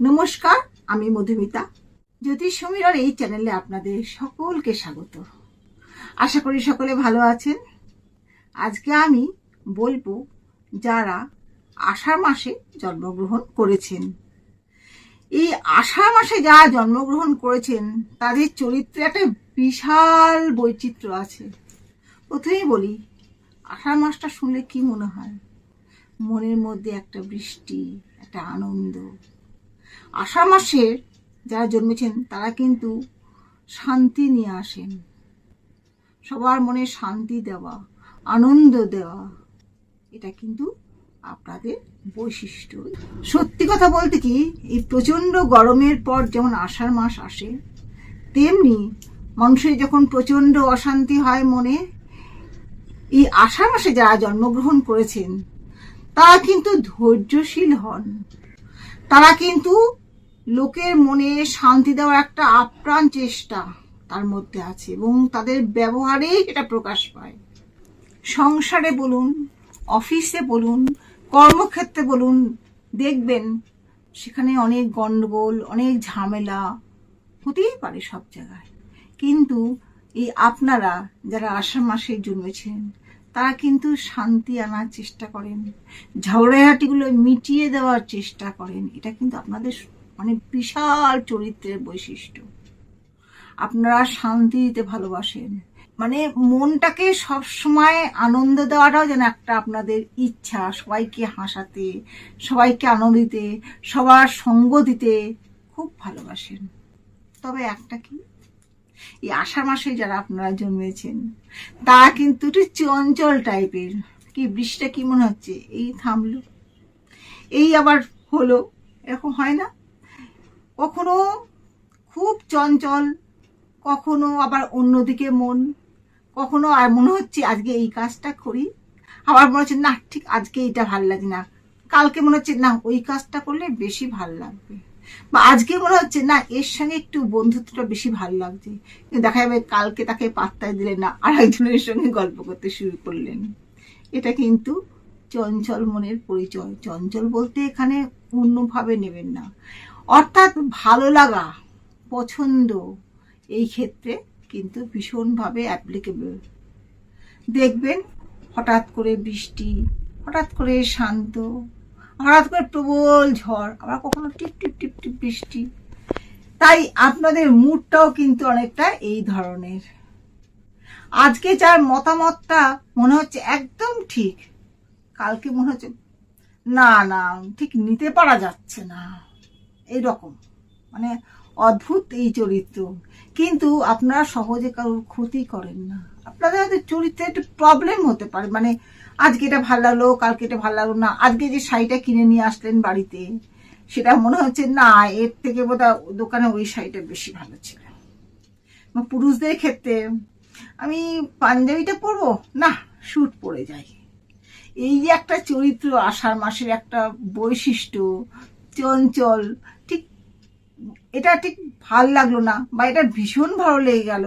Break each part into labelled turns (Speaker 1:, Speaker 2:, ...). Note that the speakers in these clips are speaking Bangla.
Speaker 1: নমস্কার, আমি মধুমিতা। জ্যোতিষ সমীরণ এই চ্যানেলে আপনাদের সকলকে স্বাগত। আশা করি সকলে ভালো আছেন। আজকে আমি বলবো যারা আষাঢ় মাসে জন্মগ্রহণ করেছেন, এই আষাঢ় মাসে যারা জন্মগ্রহণ করেছেন তাদের চরিত্রে একটা বিশাল বৈচিত্র্য আছে। প্রথমেই বলি, আষাঢ় মাসটা শুনলে কি মনে হয়? মনের মধ্যে একটা বৃষ্টি, একটা আনন্দ। আষাঢ় মাসের যারা জন্মেছেন তারা কিন্তু শান্তি নিয়ে আসেন, সবার মনে শান্তি দেওয়া, আনন্দ দেওয়া, এটা কিন্তু আপনাদের বৈশিষ্ট্য। সত্যি কথা বলতে কি, এই প্রচণ্ড গরমের পর যেমন আষাঢ় মাস আসে, তেমনি মানুষের যখন প্রচণ্ড অশান্তি হয় মনে, এই আষাঢ় মাসে যারা জন্মগ্রহণ করেছেন তারা কিন্তু ধৈর্যশীল হন। তারা কিন্তু লোকের মনে শান্তি দেওয়ার একটা আপ্রাণ চেষ্টা তার মধ্যে আছে এবং তাদের ব্যবহারেই এটা প্রকাশ পায়। সংসারে বলুন, অফিসে বলুন, কর্মক্ষেত্রে বলুন, দেখবেন সেখানে অনেক গন্ডগোল, অনেক ঝামেলা হতেই পারে সব জায়গায়। কিন্তু এই আপনারা যারা আষাঢ় মাসে জন্মেছেন তারা কিন্তু শান্তি আনার চেষ্টা করেন, ঝগড়াঝাটিগুলো মিটিয়ে দেওয়ার চেষ্টা করেন। এটা কিন্তু আপনাদের মানে বিশাল চরিত্রের বৈশিষ্ট্য। আপনারা শান্তি দিতে ভালোবাসেন, মানে মনটাকে সবসময় আনন্দ দেওয়াটাও যেন একটা আপনাদের ইচ্ছা। সবাইকে হাসাতে, সবাইকে আনন্দ দিতে, সবার সঙ্গ দিতে খুব ভালোবাসেন। তবে একটা কি, এই আষাঢ় মাসে যারা আপনারা জন্মেছেন তারা কিন্তু একটু চঞ্চল টাইপের। কি বৃষ্টিটা কি মনে হচ্ছে, এই থামলো, এই আবার হলো, এরকম হয় না? কখনো খুব চঞ্চল, কখনো আবার অন্যদিকে মন, কখনো আর মনে হচ্ছে আজকে এই কাজটা করি, আবার মনে হচ্ছে না ঠিক আজকে এইটা ভাল লাগে না, কালকে মনে হচ্ছে না ওই কাজটা করলে বেশি ভাল লাগবে, বা আজকে মনে হচ্ছে না এর সঙ্গে একটু বন্ধুত্বটা বেশি ভাল লাগছে, কিন্তু দেখা যাবে কালকে তাকে পাত্তাই দিলেন না, আর একজনের সঙ্গে গল্প করতে শুরু করলেন। এটা কিন্তু চঞ্চল মনের পরিচয়। চঞ্চল বলতে এখানে অন্যভাবে নেবেন না, অর্থাৎ ভালো লাগা, পছন্দ এই ক্ষেত্রে কিন্তু ভীষণভাবে অ্যাপ্লিকেবল। দেখবেন হঠাৎ করে বৃষ্টি, হঠাৎ করে শান্ত, হঠাৎ করে প্রবল ঝড়, আবার কখনো টিপ টিপ টিপ টিপ বৃষ্টি। তাই আপনাদের মুডটাও কিন্তু অনেকটা এই ধরনের। আজকে যার মতামতটা মনে হচ্ছে একদম ঠিক, কালকে মনে হচ্ছে না না ঠিক নিতে পারা যাচ্ছে না, এইরকম। মানে অদ্ভুত এই চরিত্র। কিন্তু আপনারা সহজে কারোর ক্ষতি করেন না। আপনাদের চরিত্রে একটু প্রবলেম হতে পারে, মানে আজকে এটা ভালো লাগলো, কালকে এটা ভালো লাগলো না। আজকে যে শাড়িটা কিনে নিয়ে আসলেন বাড়িতে, সেটা মনে হচ্ছে না এর থেকে বোধহয় দোকানে ওই শাড়িটা বেশি ভালো ছিল। পুরুষদের ক্ষেত্রে আমি পাঞ্জাবিটা পরবো না, স্যুট পরে যাই। এই যে একটা চরিত্র, আষাঢ় মাসের একটা বৈশিষ্ট্য, চঞ্চল, ঠিক এটা ঠিক ভাল লাগলো না, বা এটা ভীষণ ভালো লেগে গেল,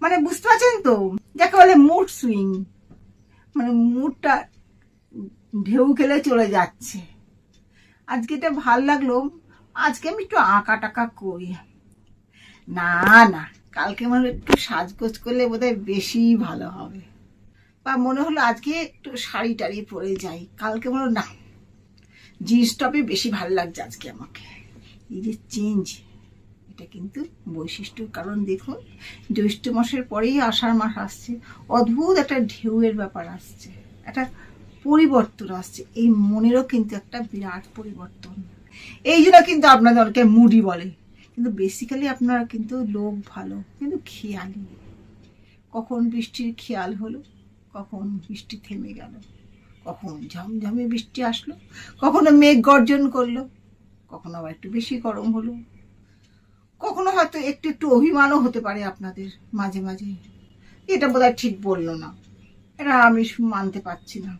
Speaker 1: মানে বুঝতে পারছেন তো, যাকে বলে মুড সুইং। মানে মুডটা ঢেউ খেলে চলে যাচ্ছে। আজকে এটা ভাল লাগলো, আজকে আমি একটু আঁকা টাকা করি, না না কালকে মনে হলো একটু সাজগোজ করলে বোধহয় বেশি ভালো হবে, বা মনে হলো আজকে একটু শাড়ি টাড়ি পরে যাই, কালকে মনে হলো না জিন্স টপে বেশি ভালো লাগছে আজকে আমাকে। এই যে চেঞ্জ, এটা কিন্তু বৈশিষ্ট্য। কারণ দেখুন, জ্যৈষ্ঠ মাসের পরেই আষাঢ় মাস আসছে, অদ্ভুত একটা ঢেউয়ের ব্যাপার আসছে, একটা পরিবর্তন আসছে। এই মনেরও কিন্তু একটা বিরাট পরিবর্তন। এই জন্য কিন্তু আপনাদের অনেকে মুডি বলে, কিন্তু বেসিক্যালি আপনারা কিন্তু লোক ভালো, কিন্তু খেয়ালি। কখন বৃষ্টির খেয়াল হলো, কখন বৃষ্টি থেমে গেল, কখন ঝমঝমে বৃষ্টি আসলো, কখনো মেঘ গর্জন করলো, কখনো আবার একটু বেশি গরম হলো, কখনো হয়তো একটু একটু অভিমানও হতে পারে আপনাদের মাঝে মাঝে, এটা বোধহয় ঠিক বললো না, এটা আমি মানতে পারছি না,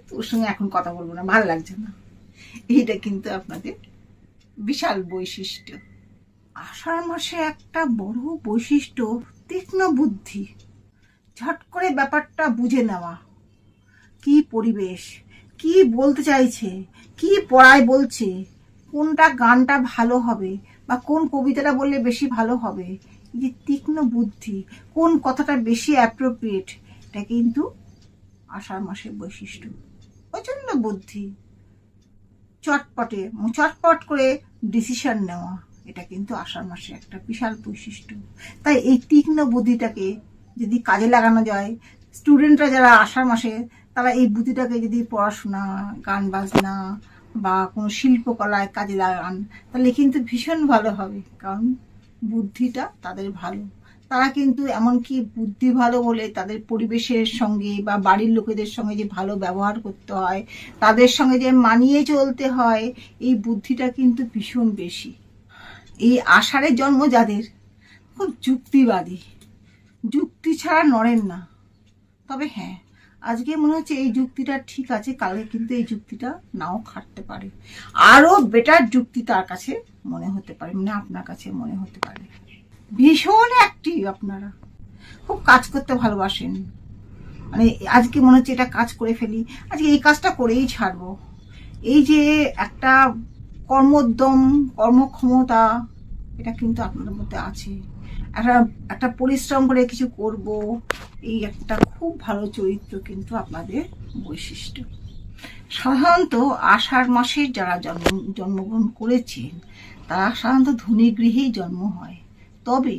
Speaker 1: তোর সঙ্গে এখন কথা বলবো না, ভালো লাগছে না। এইটা কিন্তু আপনাদের বিশাল বৈশিষ্ট্য। আষাঢ় মাসে একটা বড় বৈশিষ্ট্য তীক্ষ্ণ বুদ্ধি, ঝট করে ব্যাপারটা বুঝে নেওয়া, কি পরিবেশ, কি বলতে চাইছে, কি পড়ায় বলছে, কোনটা গানটা ভালো হবে বা কোন কবিতাটা বললে বেশি ভালো হবে, এই যে তীক্ষ্ণ বুদ্ধি, কোন কথাটা বেশি অ্যাপ্রোপ্রিয়েট, এটা কিন্তু আষাঢ় মাসের বৈশিষ্ট্য। প্রচন্ড বুদ্ধি, চটপট করে ডিসিশন নেওয়া, এটা কিন্তু আষাঢ় মাসে একটা বিশাল বৈশিষ্ট্য। তাই এই তীক্ষ্ণ বুদ্ধিটাকে যদি কাজে লাগানো যায়, স্টুডেন্টরা যারা আষাঢ় মাসে, তারা এই বুদ্ধিটাকে যদি পড়াশোনা, গান বাজনা বা কোনো শিল্পকলায় কাজে লাগান, তাহলে কিন্তু ভীষণ ভালো হবে। কারণ বুদ্ধিটা তাদের ভালো, তারা কিন্তু এমনকি বুদ্ধি ভালো বলে তাদের পরিবেশের সঙ্গে বা বাড়ির লোকেদের সঙ্গে যে ভালো ব্যবহার করতে হয়, তাদের সঙ্গে যে মানিয়ে চলতে হয়, এই বুদ্ধিটা কিন্তু ভীষণ বেশি। এই আষাঢ়ের জন্ম যাদের, খুব যুক্তিবাদী, যুক্তি ছাড়া নড়েন না। তবে হ্যাঁ, আজকে মনে হচ্ছে এই যুক্তিটা ঠিক আছে, কালকে কিন্তু এই যুক্তিটা নাও খাটতে পারে, আরো বেটার যুক্তি তার কাছে মনে হতে পারে, মানে আপনার কাছে মনে হতে পারে। ভীষণ অ্যাক্টিভ, আপনারা খুব কাজ করতে ভালোবাসেন, মানে আজকে মনে হচ্ছে এটা কাজ করে ফেলি, আজকে এই কাজটা করেই ছাড়বো, এই যে একটা কর্মোদ্যম, কর্মক্ষমতা, এটা কিন্তু আপনাদের মধ্যে আছে। একটা পরিশ্রম করে কিছু করব, এই একটা খুব ভালো চরিত্র কিন্তু আপনাদের বৈশিষ্ট্য। সাধারণত আষাঢ় মাসে যারা জন্মগ্রহণ করেছেন, তারা সাধারণত ধনী গৃহেই জন্ম হয়। তবে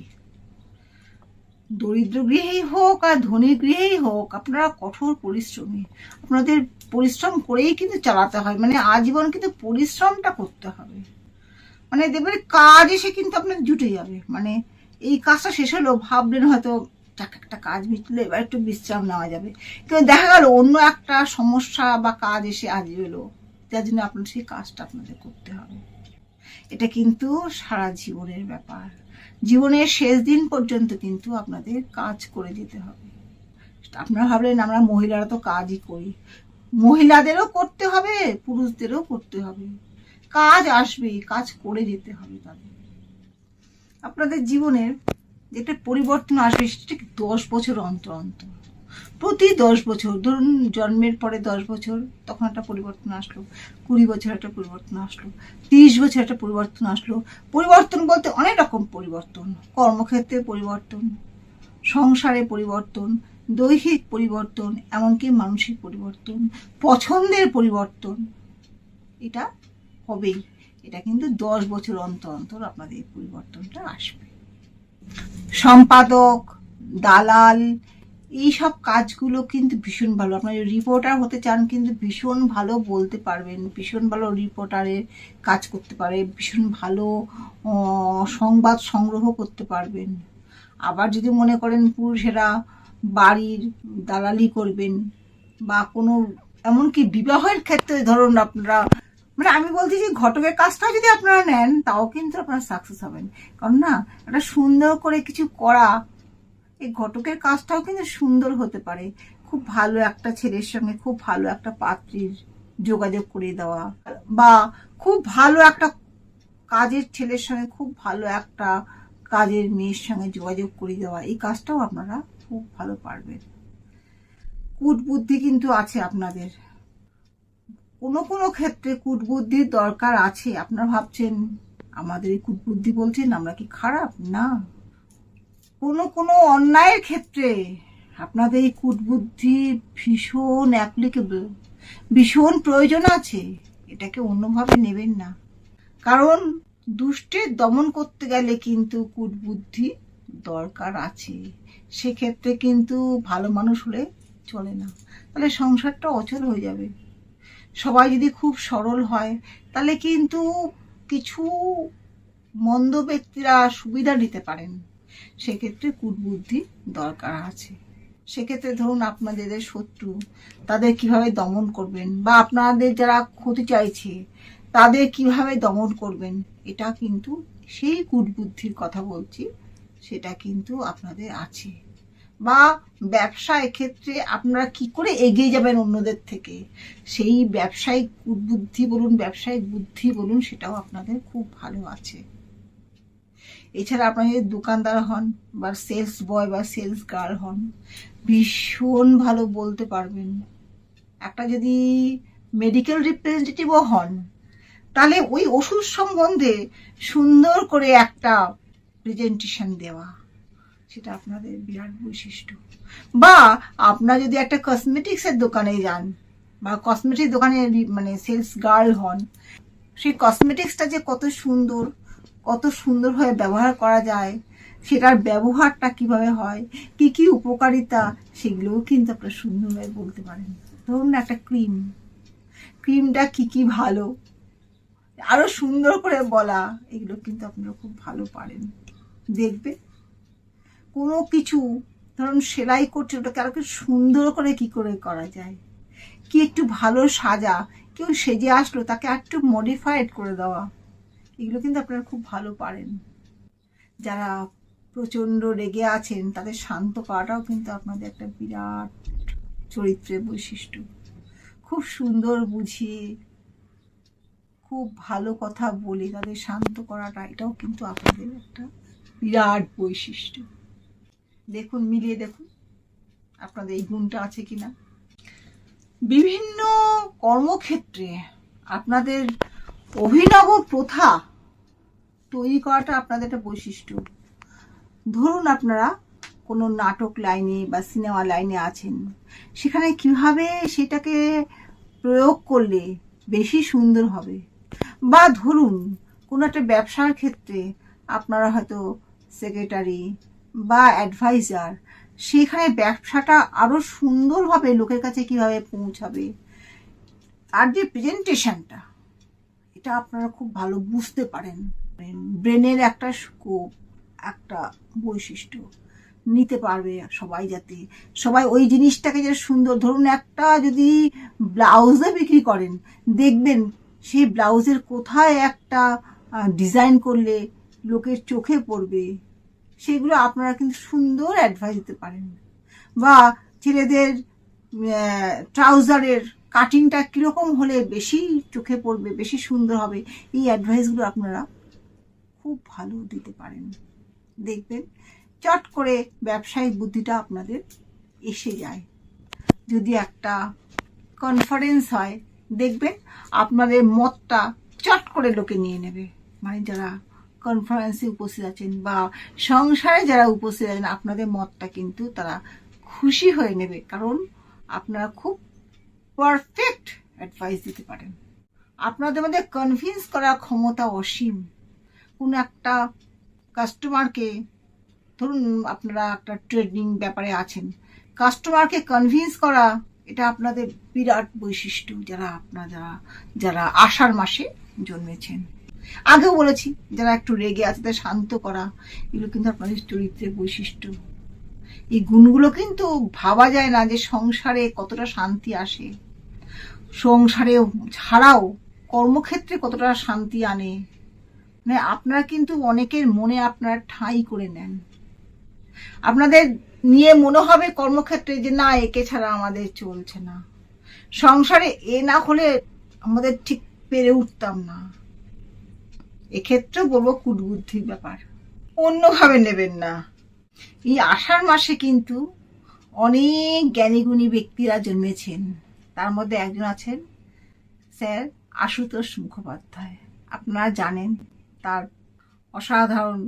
Speaker 1: দরিদ্র গৃহেই হোক আর ধনী গৃহেই হোক, আপনারা কঠোর পরিশ্রমী, আপনাদের পরিশ্রম করেই কিন্তু চালাতে হয়, মানে আজীবন কিন্তু পরিশ্রমটা করতে হবে। মানে দেখবেন কাজ এসে কিন্তু আপনার জুটে যাবে, মানে এই কাজটা শেষ হলো, ভাবলেন হয়তো একটা কাজ মিটলো, এবার একটু বিশ্রাম নেওয়া যাবে, কিন্তু দেখা গেল অন্য একটা সমস্যা বা কাজ এসে আজকে এলো, যার জন্য আপনার সেই কাজটা আপনাদের করতে হবে। এটা কিন্তু সারা জীবনের ব্যাপার, জীবনের শেষ দিন পর্যন্ত কিন্তু আপনাদের কাজ করে যেতে হবে। আপনারা ভাবলেন আমরা মহিলারা তো কাজই করি, মহিলাদেরও করতে হবে, পুরুষদেরও করতে হবে, কাজ আসবে, কাজ করে যেতে হবে তাদের। আপনাদের জীবনের যেটা পরিবর্তন আসবে সেটা 10 বছর অন্তর অন্তর, প্রতি 10 বছর, ধরুন জন্মের পরে 10 বছর তখন একটা পরিবর্তন আসলো, 20 বছর একটা পরিবর্তন আসলো, 30 বছর একটা পরিবর্তন আসলো। পরিবর্তন বলতে অনেক রকম পরিবর্তন, কর্মক্ষেত্রে পরিবর্তন, সংসারে পরিবর্তন, দৈহিক পরিবর্তন, এমনকি মানসিক পরিবর্তন, পছন্দের পরিবর্তন, এটা হবেই। এটা কিন্তু 10 বছর অন্তর অন্তর আপনাদের এই পরিবর্তনটা আসবে। সম্পাদক, দালাল, এইসব কাজগুলো কিন্তু ভীষণ ভালো। আপনার রিপোর্টার হতে চান কিন্তু ভীষণ ভালো বলতে পারবেন, ভীষণ ভালো রিপোর্টারের কাজ করতে পারে, ভীষণ ভালো সংবাদ সংগ্রহ করতে পারবেন। আবার যদি মনে করেন পুরুষেরা বাড়ির দালালি করবেন বা কোনো এমনকি বিবাহের ক্ষেত্রে ধরুন আপনারা, মানে আমি বলছি যে ঘটকের কাজটা যদি আপনারা নেন তাও কিন্তু আপনারা সাকসেস হবেন। কারণ না, একটা সুন্দর করে কিছু করা, এই ঘটকের কাজটাও কিন্তু সুন্দর হতে পারে। খুব ভালো একটা ছেলের সঙ্গে খুব ভালো একটা পাত্রীর যোগাযোগ করে দেওয়া, বা খুব ভালো একটা কাজের ছেলের সঙ্গে খুব ভালো একটা কাজের মেয়ের সঙ্গে যোগাযোগ করে দেওয়া, এই কাজটাও আপনারা খুব ভালো পারবেন। কূটবুদ্ধি কিন্তু আছে আপনাদের, কোনো কোনো ক্ষেত্রে কূটবুদ্ধির দরকার আছে। আপনারা ভাবছেন আমাদের এই কূটবুদ্ধি বলছেন আমরা কি খারাপ? না, কোনো কোনো অন্যায়ের ক্ষেত্রে আপনাদের এই কূটবুদ্ধি ভীষণ অ্যাপ্লিকেবল, ভীষণ প্রয়োজন আছে। এটাকে অন্যভাবে নেবেন না, কারণ দুষ্টের দমন করতে গেলে কিন্তু কূটবুদ্ধি দরকার আছে। সেক্ষেত্রে কিন্তু ভালো মানুষ হলে চলে না, তাহলে সংসারটা অচল হয়ে যাবে। সবাই যদি খুব সরল হয় তাহলে কিন্তু কিছু মন্দ ব্যক্তিরা সুবিধা নিতে পারেন, সেক্ষেত্রে কূটবুদ্ধি দরকার আছে। সেক্ষেত্রে ধরুন আপনাদের শত্রু, তাদের কিভাবে দমন করবেন, বা আপনাদের যারা ক্ষতি চাইছে তাদের কিভাবে দমন করবেন, এটা কিন্তু সেই কূটবুদ্ধির কথা বলছি, সেটা কিন্তু আপনাদের আছে। বা ব্যবসায় ক্ষেত্রে আপনারা কি করে এগিয়ে যাবেন অন্যদের থেকে, সেই ব্যবসায়িক বুদ্ধি বলুন, ব্যবসায়িক বুদ্ধি বলুন, সেটাও আপনাদের খুব ভালো আছে। এছাড়া আপনারা যদি দোকানদার হন বা সেলস বয় বা সেলস গার্ল হন, ভীষণ ভালো বলতে পারবেন। একটা যদি মেডিকেল রিপ্রেজেন্টেটিভও হন, তাহলে ওই ওষুধ সম্বন্ধে সুন্দর করে একটা প্রেজেন্টেশন দেওয়া, সেটা আপনাদের বিরাট বৈশিষ্ট্য। বা আপনার যদি একটা কসমেটিক্সের দোকানে যান বা কসমেটিক দোকানে মানে সেলস গার্ল হন, সেই কসমেটিক্সটা যে কত সুন্দরভাবে ব্যবহার করা যায়, সেটার ব্যবহারটা কিভাবে হয়, কি কি উপকারিতা, সেগুলোও কিন্তু আপনারা সুন্দরভাবে বলতে পারেন। ধরুন একটা ক্রিমটা কি কি ভালো, আরো সুন্দর করে বলা, এগুলো কিন্তু আপনারা খুব ভালো পারেন। দেখবে কোনো কিছু ধরুন সেলাই করছে, ওটাকে আরো সুন্দর করে কি করে করা যায়, কি একটু ভালো সাজা, কেউ সেজে আসলো তাকে একটু মডিফাইড করে দেওয়া, এগুলো কিন্তু আপনারা খুব ভালো পারেন। যারা প্রচণ্ড রেগে আছেন তাদের শান্ত করাটাও কিন্তু আপনাদের একটা বিরাট চরিত্রের বৈশিষ্ট্য। খুব সুন্দর বুঝিয়ে খুব ভালো কথা বলে তাদের শান্ত করাটা, এটাও কিন্তু আপনাদের একটা বিরাট বৈশিষ্ট্য। দেখুন, মিলিয়ে দেখুন আপনাদের এই গুণটা আছে কিনা। বিভিন্ন কর্মক্ষেত্রে আপনাদের অভিনব প্রথা তৈরি করাটা আপনাদের একটা বৈশিষ্ট্য। ধরুন আপনারা কোনো নাটক লাইনে বা সিনেমা লাইনে আছেন, সেখানে কিভাবে সেটাকে প্রয়োগ করলে বেশি সুন্দর হবে। বা ধরুন কোনো একটা ব্যবসার ক্ষেত্রে আপনারা হয়তো সেক্রেটারি বা অ্যাডভাইজার, সেখানে ব্যবসাটা আরো সুন্দরভাবে লোকের কাছে কিভাবে পৌঁছাবে, আর যে প্রেজেন্টেশনটা, এটা আপনারা খুব ভালো বুঝতে পারেন। ব্রেনের একটা স্কোপ, একটা বৈশিষ্ট্য নিতে পারবে সবাই, যাতে সবাই ওই জিনিসটাকে যে সুন্দর, ধরুন একটা যদি ব্লাউজে বিক্রি করেন, দেখবেন সেই ব্লাউজের কোথায় একটা ডিজাইন করলে লোকের চোখে পড়বে, সেগুলো আপনারা কিন্তু সুন্দর অ্যাডভাইস দিতে পারেন। বা ছেলেদের ট্রাউজারের কাটিংটা কীরকম হলে বেশি চোখে পড়বে, বেশি সুন্দর হবে, এই অ্যাডভাইসগুলো আপনারা খুব ভালো দিতে পারেন। দেখবেন চট করে ব্যবসায়িক বুদ্ধিটা আপনাদের এসে যায়। যদি একটা কনফারেন্স হয়, দেখবেন আপনাদের মতটা চট করে লোকে নিয়ে নেবে। মানে যারা কনফারেন্সে উপস্থিত আছেন বা সংসারে যারা উপস্থিত আছেন, আপনাদের মতটা কিন্তু তারা খুশি হয়ে নেবে, কারণ আপনারা খুব পারফেক্ট অ্যাডভাইস দিতে পারেন। আপনাদের মধ্যে কনভিন্স করার ক্ষমতা অসীম। কোনো একটা কাস্টমারকে, ধরুন আপনারা একটা ট্রেডিং ব্যাপারে আছেন, কাস্টমারকে কনভিন্স করা, এটা আপনাদের বিরাট বৈশিষ্ট্য। যারা আষাঢ় মাসে জন্মেছেন, আগেও বলেছি, যারা একটু রেগে আছে তাদের শান্ত করা, এগুলো কিন্তু আপনাদের চরিত্রের বৈশিষ্ট্য। এই গুণগুলো কিন্তু ভাবা যায় না যে সংসারে কতটা শান্তি আসে, সংসারে ছাড়াও কর্মক্ষেত্রে কতটা শান্তি আনে। মানে আপনারা কিন্তু অনেকের মনে আপনারা ঠাঁই করে নেন। আপনাদের নিয়ে মনে হবে কর্মক্ষেত্রে যে না, একে ছাড়া আমাদের চলছে না, সংসারে এ না হলে আমাদের ঠিক পেরে উঠতাম না। এক্ষেত্রেও বলবো কুটবুদ্ধির ব্যাপার, অন্যভাবে নেবেন না। এই আষাঢ় মাসে কিন্তু অনেক জ্ঞানীগুণী ব্যক্তিরা জন্মেছেন। তার মধ্যে একজন আছেন স্যার আশুতোষ মুখোপাধ্যায়। আপনারা জানেন তার অসাধারণ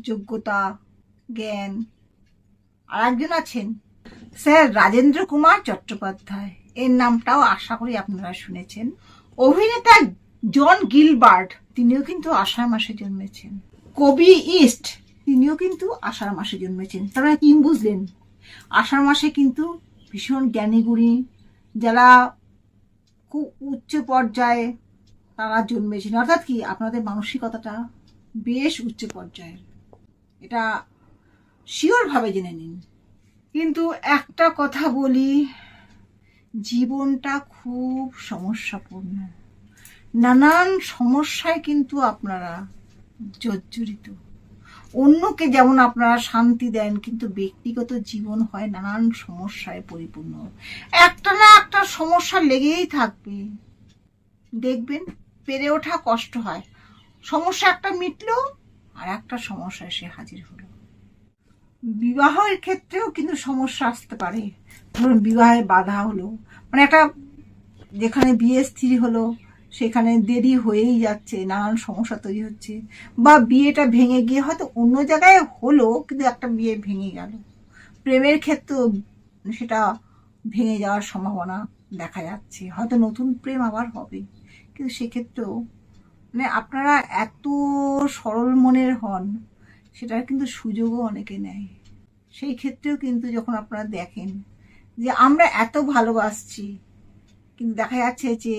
Speaker 1: যোগ্যতা, জ্ঞান। আর একজন আছেন স্যার রাজেন্দ্র কুমার চট্টোপাধ্যায়, এর নামটাও আশা করি আপনারা শুনেছেন। অভিনেতা জন গিলবার্ট, তিনিও কিন্তু আষাঢ় মাসে জন্মেছেন। কবি ইস্ট, তিনিও কিন্তু আষাঢ় মাসে জন্মেছেন। তারা কি বুঝলেন? আষাঢ় মাসে কিন্তু ভীষণ জ্ঞানীগুণী, যারা খুব উচ্চ পর্যায়ে তারা জন্মেছেন। অর্থাৎ কি, আপনাদের মানসিকতাটা বেশ উচ্চ পর্যায়ের, এটা শিওর ভাবে জেনে নিন। কিন্তু একটা কথা বলি, জীবনটা খুব সমস্যাপূর্ণ, নানান সমস্যায় কিন্তু আপনারা জর্জরিত। অন্যকে যেমন আপনারা শান্তি দেন, কিন্তু ব্যক্তিগত জীবন হয় নানান সমস্যায় পরিপূর্ণ। একটা না একটা সমস্যা লেগেই থাকবে, দেখবেন পেরে ওঠা কষ্ট হয়। সমস্যা একটা মিটলো আর একটা সমস্যা এসে হাজির হলো। বিবাহের ক্ষেত্রেও কিন্তু সমস্যা আসতে পারে। ধরুন বিবাহে বাধা হলো, মানে একটা যেখানে বিয়ে স্থির হলো সেখানে দেরি হয়েই যাচ্ছে, নানান সমস্যা তৈরি হচ্ছে, বা বিয়েটা ভেঙে গিয়ে হয়তো অন্য জায়গায় হলো কিন্তু একটা বিয়ে ভেঙে গেল। প্রেমের ক্ষেত্রেও সেটা ভেঙে যাওয়ার সম্ভাবনা দেখা যাচ্ছে, হয়তো নতুন প্রেম আবার হবে, কিন্তু সেক্ষেত্রেও মানে আপনারা এত সরল মনের হন, সেটার কিন্তু সুযোগও অনেকে নেয়। সেই ক্ষেত্রেও কিন্তু যখন আপনারা দেখেন যে আমরা এত ভালোবাসছি, কিন্তু দেখা যাচ্ছে যে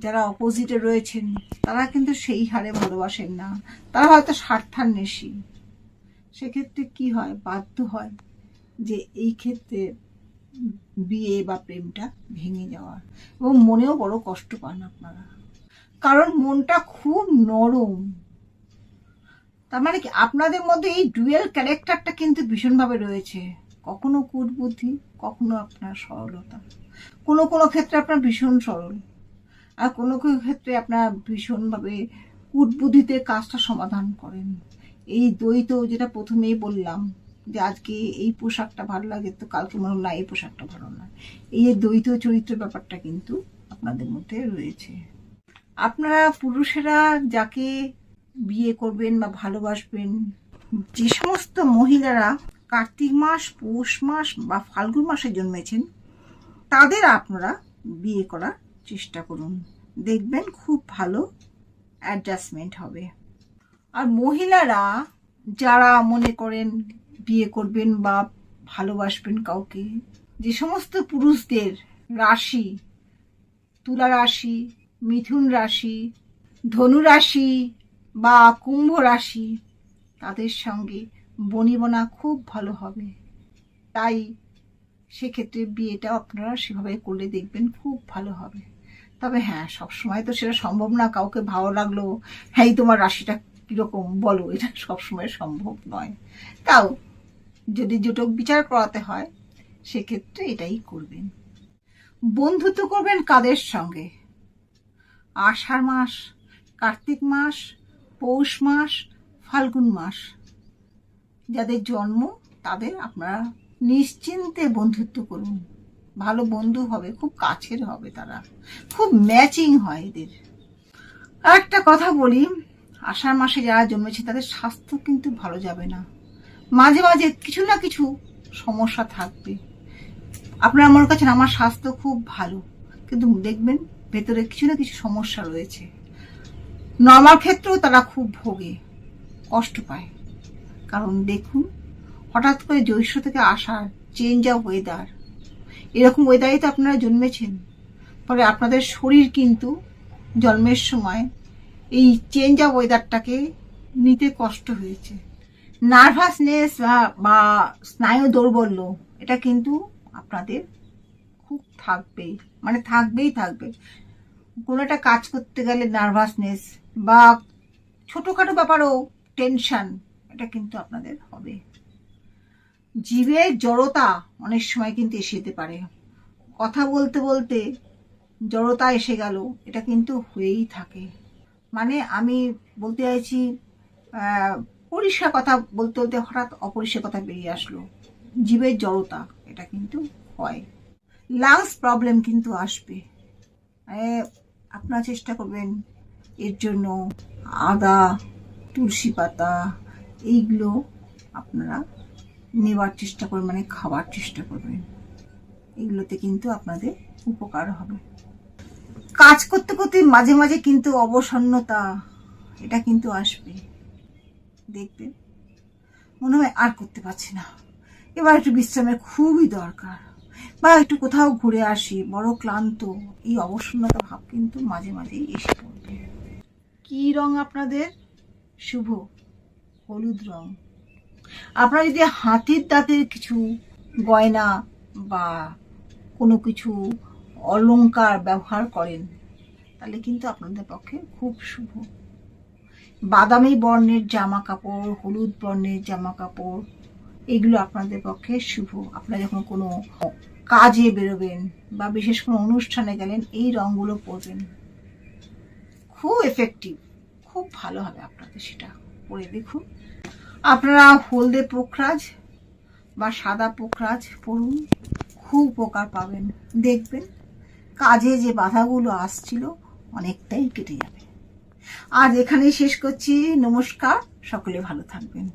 Speaker 1: যারা অপোজিটে রয়েছেন তারা কিন্তু সেই হারে ভালোবাসেন না, তারা হয়তো স্বার্থান্বেষী। সেক্ষেত্রে কি হয়, বাধ্য হয় যে এই ক্ষেত্রে বিয়ে বা প্রেমটা ভেঙে যাওয়ার, এবং মনেও বড় কষ্ট পান আপনারা, কারণ মনটা খুব নরম। তার মানে কি আপনাদের মধ্যে এই ডুয়েল ক্যারেক্টারটা কিন্তু ভীষণভাবে রয়েছে, কখনো কুটবুদ্ধি, কখনো আপনার সরলতা। কোনো কোনো ক্ষেত্রে আপনার ভীষণ সরল, আর কোনো কোনো ক্ষেত্রে আপনার ভীষণভাবে কুটবুদ্ধিতে কাজটা সমাধান করেন। এই দ্বৈত, যেটা প্রথমেই বললাম যে আজকে এই পোশাকটা ভালো লাগে তো কালকে মনে হলো না এই পোশাকটা ভালো না, এই যে দ্বৈত চরিত্রের ব্যাপারটা কিন্তু আপনাদের মধ্যে রয়েছে। আপনারা পুরুষেরা যাকে বিয়ে করবেন বা ভালোবাসবেন, যে সমস্ত মহিলারা কার্তিক মাস, পৌষ মাস বা ফাল্গুন মাসে জন্মেছেন, তাদের আপনারা বিয়ে করার চেষ্টা করুন, দেখবেন খুব ভালো অ্যাডজাস্টমেন্ট হবে। আর মহিলারা যারা মনে করেন বিয়ে করবেন বা ভালোবাসবেন কাউকে, যে সমস্ত পুরুষদের রাশি তুলা রাশি, মিথুন রাশি, ধনু রাশি বা কুম্ভ রাশি, তাদের সঙ্গে বনিবনা খুব ভালো হবে। তাই সেক্ষেত্রে বিয়েটা আপনারা সেভাবে করলে দেখবেন খুব ভালো হবে। তবে হ্যাঁ, সবসময় তো সেটা সম্ভব না, কাউকে ভালো লাগলো, হ্যাঁ তোমার রাশিটা কীরকম বলো, এটা সবসময় সম্ভব নয়। তাও যদি জটক বিচার করাতে হয় সেক্ষেত্রে এটাই করবেন। বন্ধুত্ব করবেন কাদের সঙ্গে? আষাঢ় মাস, কার্তিক মাস, পৌষ মাস, ফাল্গুন মাস যাদের জন্ম, তাদের আপনারা নিশ্চিন্তে বন্ধুত্ব করুন। ভালো বন্ধু হবে, খুব কাছের হবে, তারা খুব ম্যাচিং হয় এদের। আর একটা কথা বলি, আষাঢ় মাসে যারা জন্মেছে তাদের স্বাস্থ্য কিন্তু ভালো যাবে না, মাঝে মাঝে কিছু না কিছু সমস্যা থাকবে। আপনারা মনে করছেন আমার স্বাস্থ্য খুব ভালো, কিন্তু দেখবেন ভেতরে কিছু না কিছু সমস্যা রয়েছে। নর্মাল ক্ষেত্রেও তারা খুব ভোগে, কষ্ট পায়। কারণ দেখুন, হঠাৎ করে জ্যৈষ্ঠ থেকে আষাঢ়, চেঞ্জ অফ ওয়েদার, এরকম ওয়েদারে তো আপনারা জন্মেছেন, ফলে আপনাদের শরীর কিন্তু জন্মের সময় এই চেঞ্জ অফ ওয়েদারটাকে নিতে কষ্ট হয়েছে। নার্ভাসনেস বা স্নায়ু দৌর্বল্য, এটা কিন্তু আপনাদের খুব থাকবেই, মানে থাকবেই থাকবে। কোনো একটা কাজ করতে গেলে নার্ভাসনেস বা ছোটোখাটো ব্যাপারও টেনশন, এটা কিন্তু আপনাদের হবে। জীবের জড়তা অনেক সময় কিন্তু এসে যেতে পারে, কথা বলতে বলতে জড়তা এসে গেল, এটা কিন্তু হয়েই থাকে। মানে আমি বলতে চাইছি, পরিষ্কার কথা বলতে বলতে হঠাৎ অপরিষ্কার কথা বেরিয়ে আসলো, জীবের জড়তা, এটা কিন্তু হয়। লাংস প্রবলেম কিন্তু আসবে, আপনারা চেষ্টা করবেন এর জন্য আদা, তুলসী পাতা, এইগুলো আপনারা নেওয়ার চেষ্টা করবেন, মানে খাওয়ার চেষ্টা করবেন, এগুলোতে কিন্তু আপনাদের উপকার হবে। কাজ করতে করতে মাঝে মাঝে কিন্তু অবসন্নতা, এটা কিন্তু আসবে, দেখবেন মনে হয় আর করতে পারছি না, এবার একটু বিশ্রামের খুবই দরকার, বা একটু কোথাও ঘুরে আসি, বড় ক্লান্ত, এই অবসন্নতা ভাব কিন্তু মাঝে মাঝেই এসে পড়বে। কি রং আপনাদের শুভ? হলুদ রং। আপনারা যদি হাতির দাঁতের কিছু গয়না বা কোনো কিছু অলংকার ব্যবহার করেন, তাহলে কিন্তু আপনাদের পক্ষে খুব শুভ। বাদামি বর্ণের জামা কাপড়, হলুদ বর্ণের জামা কাপড়, এগুলো আপনাদের পক্ষে শুভ। আপনারা যখন কোনো কাজে বেরোবেন বা বিশেষ কোনো অনুষ্ঠানে গেলেন, এই রঙগুলো পরবেন, খুব এফেক্টিভ, খুব ভালো হবে আপনাদের, সেটা পরে দেখুন। আপনারা হলদে পোখরাজ বা সাদা পোখরাজ পরুন, খুব উপকার পাবেন, দেখবেন কাজে যে বাধাগুলো আসছিল অনেকটাই কেটে যাবে। আজ এখানেই শেষ করছি। নমস্কার, সকলে ভালো থাকবেন।